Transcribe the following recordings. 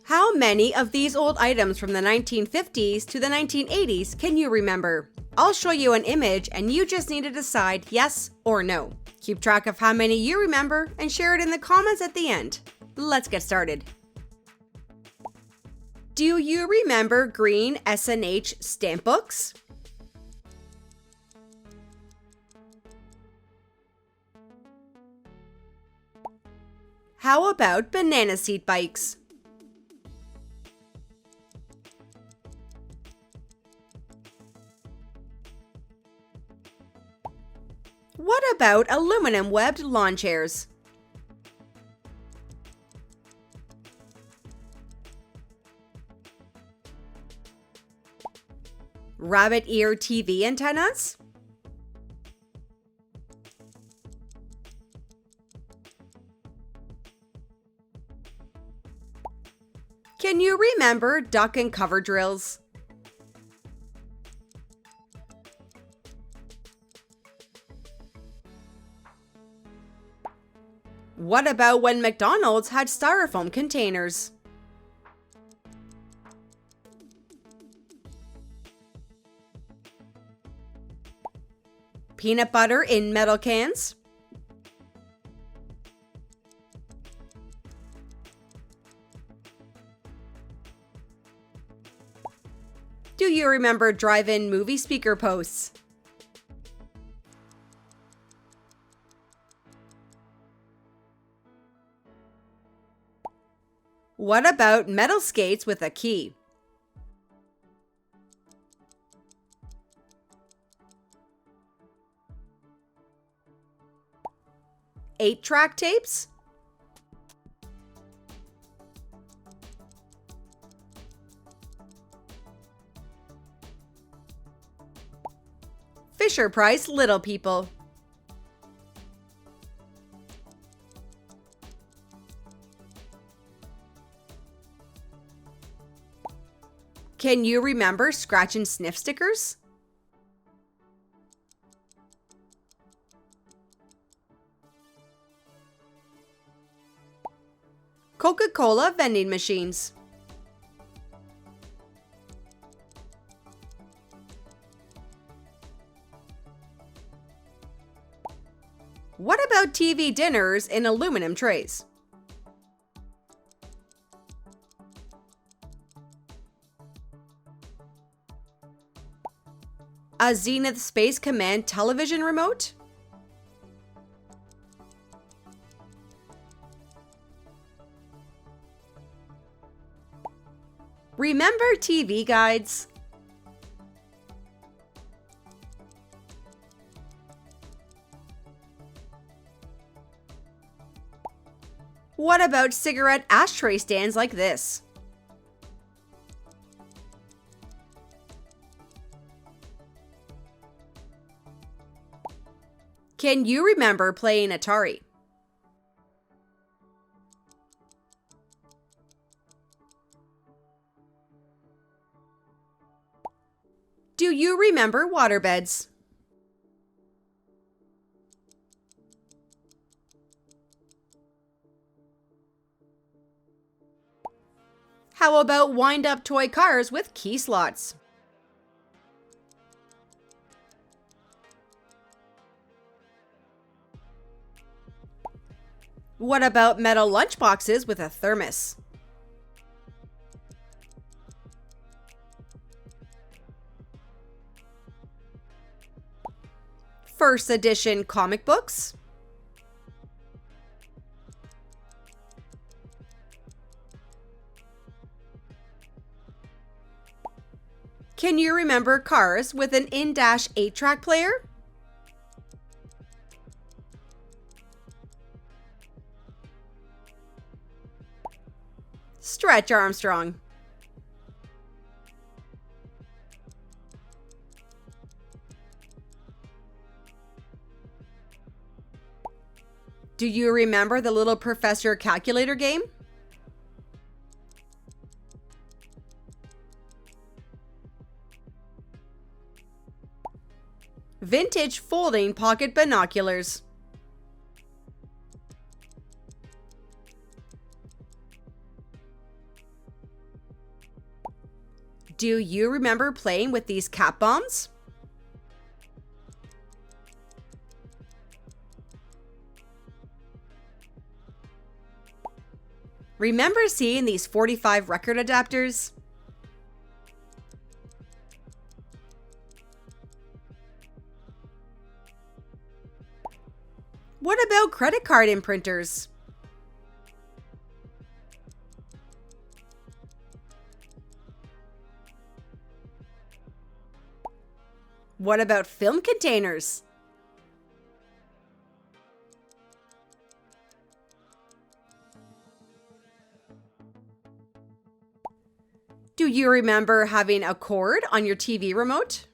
How many of these old items from the 1950s to the 1980s can you remember? I'll show you an image and you just need to decide yes or no. Keep track of how many you remember and share it in the comments at the end. Let's get started. Do you remember green S&H stamp books? How about banana seat bikes? What about aluminum webbed lawn chairs? Rabbit ear TV antennas? Can you remember duck and cover drills? What about when McDonald's had styrofoam containers? Peanut butter in metal cans? Do you remember drive-in movie speaker posts? What about metal skates with a key? Eight-track tapes? Fisher-Price Little People? Can you remember scratch and sniff stickers? Coca-Cola vending machines? What about TV dinners in aluminum trays? A Zenith Space Command television remote? Remember TV guides? What about cigarette ashtray stands like this? Can you remember playing Atari? Do you remember waterbeds? How about wind-up toy cars with key slots? What about metal lunchboxes with a thermos? First edition comic books? Can you remember cars with an in-dash 8-track player? Stretch Armstrong? Do you remember the Little Professor calculator game? Vintage folding pocket binoculars? Do you remember playing with these cat bombs? Remember seeing these 45 record adapters? What about credit card imprinters? What about film containers? Do you remember having a cord on your TV remote?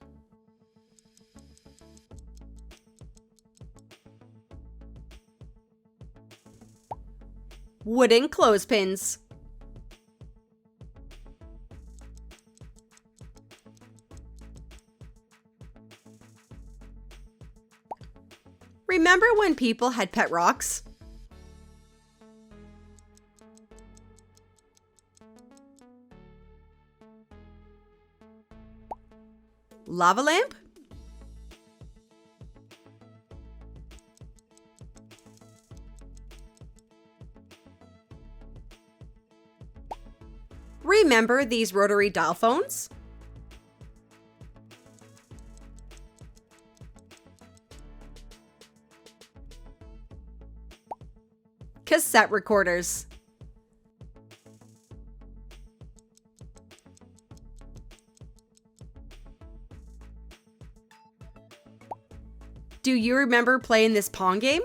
Wooden clothespins. Remember when people had pet rocks? Lava lamp? Remember these rotary dial phones? Cassette recorders. Do you remember playing this Pong game?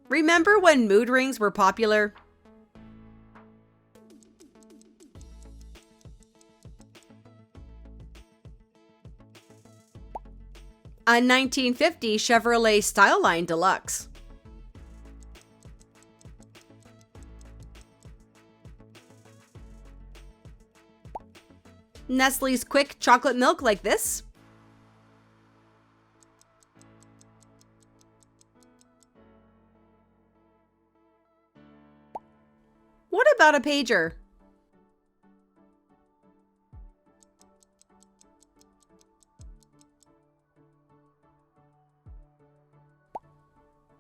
Remember when mood rings were popular? A 1950 Chevrolet Styleline Deluxe. Nestle's quick chocolate milk like this. What about a pager?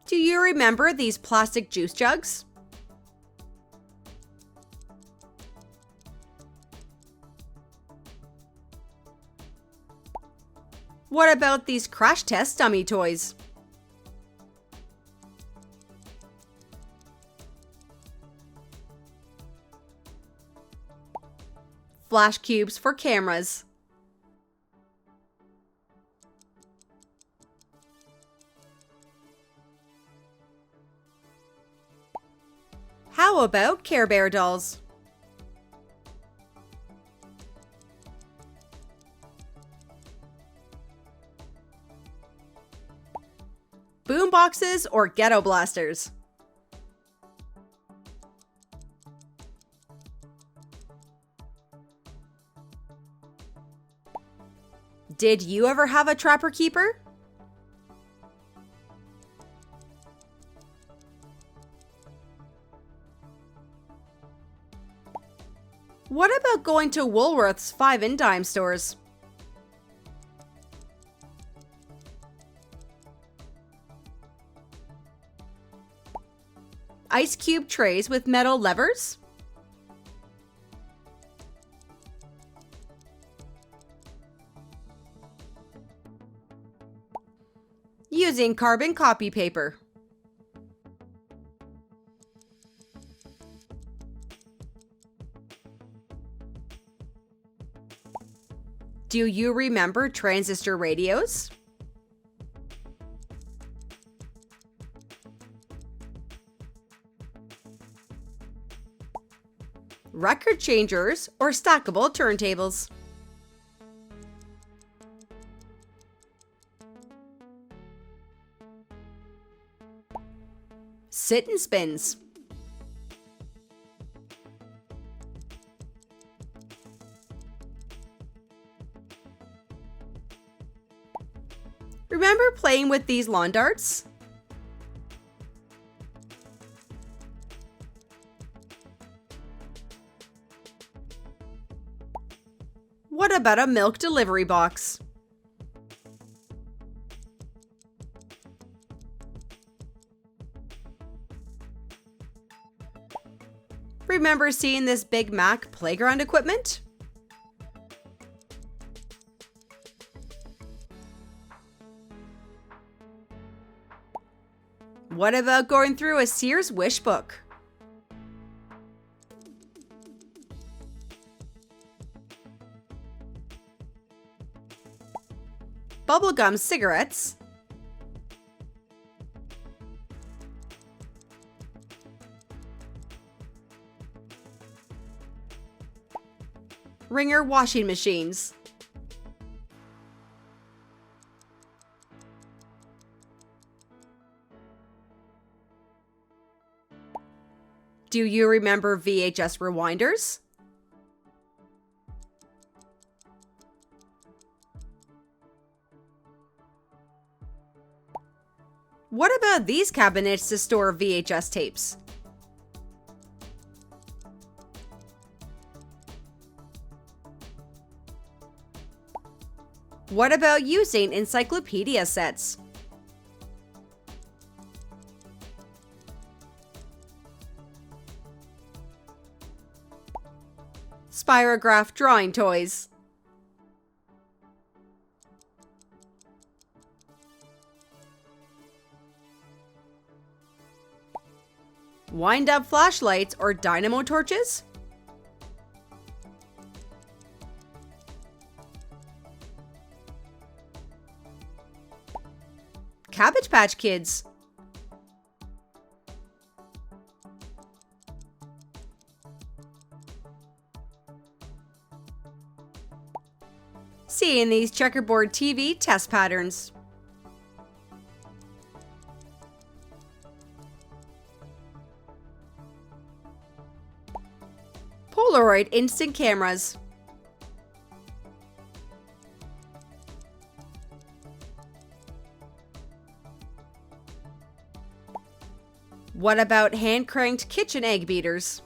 Do you remember these plastic juice jugs? What about these crash test dummy toys? Flash cubes for cameras. How about Care Bear dolls? Boom boxes or ghetto blasters? Did you ever have a Trapper Keeper? What about going to Woolworth's 5 and dime stores? Ice cube trays with metal levers? Using carbon copy paper. Do you remember transistor radios? Record changers or stackable turntables? Sit and spins. Remember playing with these lawn darts? What about a milk delivery box? Remember seeing this Big Mac playground equipment? What about going through a Sears wish book? Bubblegum cigarettes, Ringer washing machines, do you remember VHS rewinders? What about these cabinets to store VHS tapes? What about using encyclopedia sets? Spirograph drawing toys, wind-up flashlights or dynamo torches, Cabbage Patch Kids, seeing these checkerboard TV test patterns, Polaroid instant cameras, what about hand-cranked kitchen egg beaters?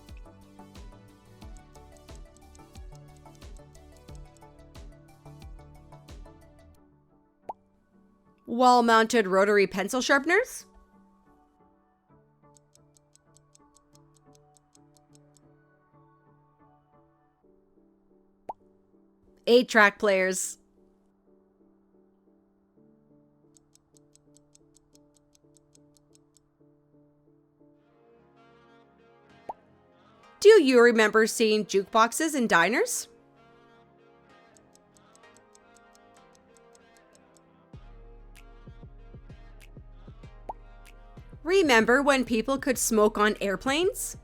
Wall-mounted rotary pencil sharpeners, eight-track players, do you remember seeing jukeboxes in diners? Remember when people could smoke on airplanes?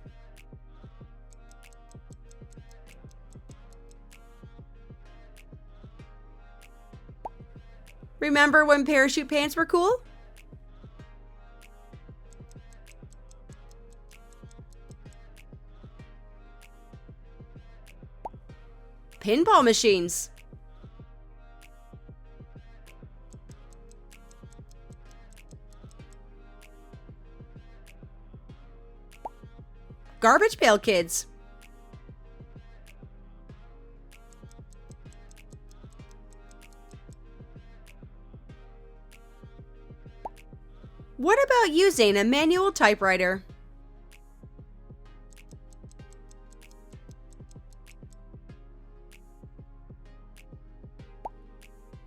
Remember when parachute pants were cool? Pinball machines, Garbage Pail Kids, what about using a manual typewriter?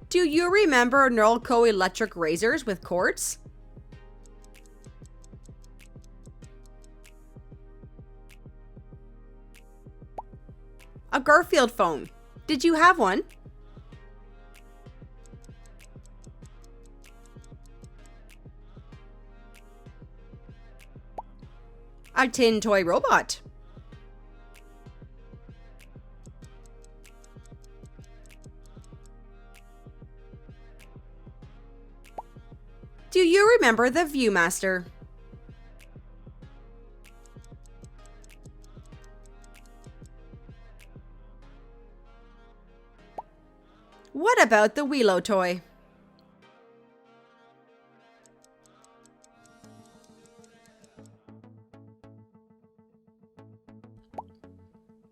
Do you remember Norco electric razors with cords? A Garfield phone. Did you have one? A tin toy robot. Do you remember the Viewmaster? What about the Wheelo toy?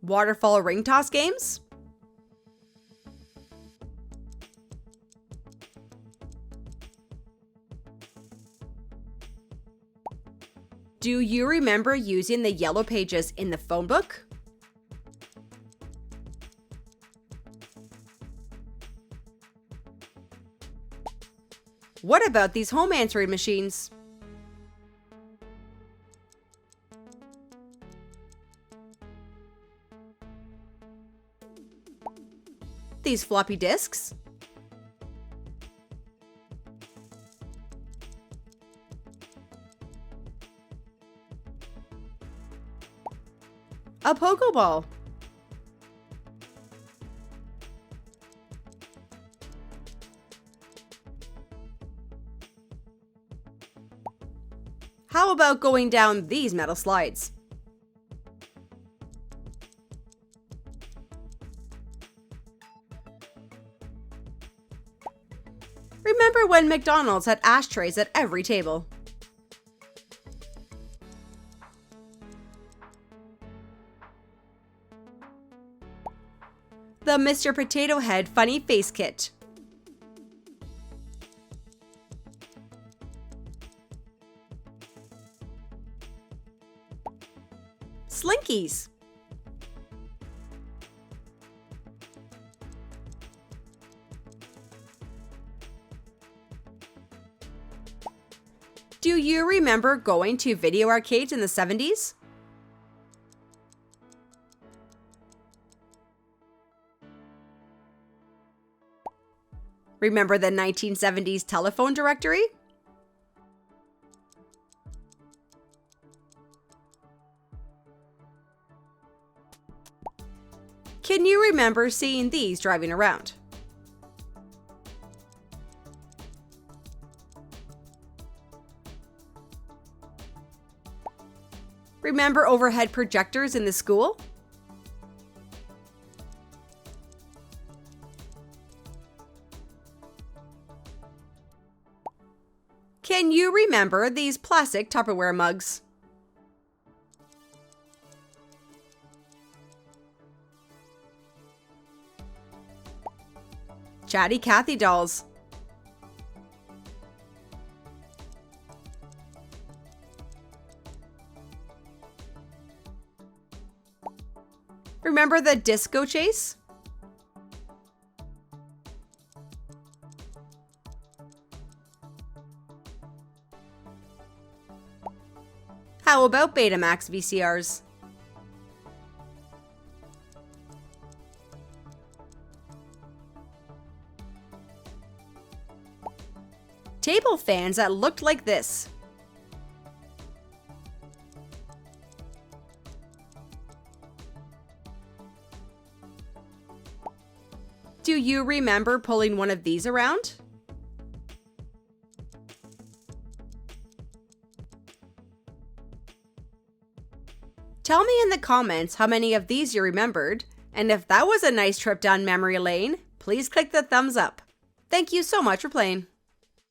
Waterfall ring toss games? Do you remember using the yellow pages in the phone book? What about these home answering machines? These floppy disks? A pogo ball? How about going down these metal slides? Remember when McDonald's had ashtrays at every table? The Mr. Potato Head Funny Face Kit. Slinkies. Do you remember going to video arcades in the 70s? Remember the 1970s telephone directory? Can you remember seeing these driving around? Remember overhead projectors in the school? Can you remember these plastic Tupperware mugs? Chatty Cathy dolls. Remember the disco chase? How about Betamax VCRs? Table fans that looked like this. Do you remember pulling one of these around? Tell me in the comments how many of these you remembered, and if that was a nice trip down memory lane, please click the thumbs up. Thank you so much for playing.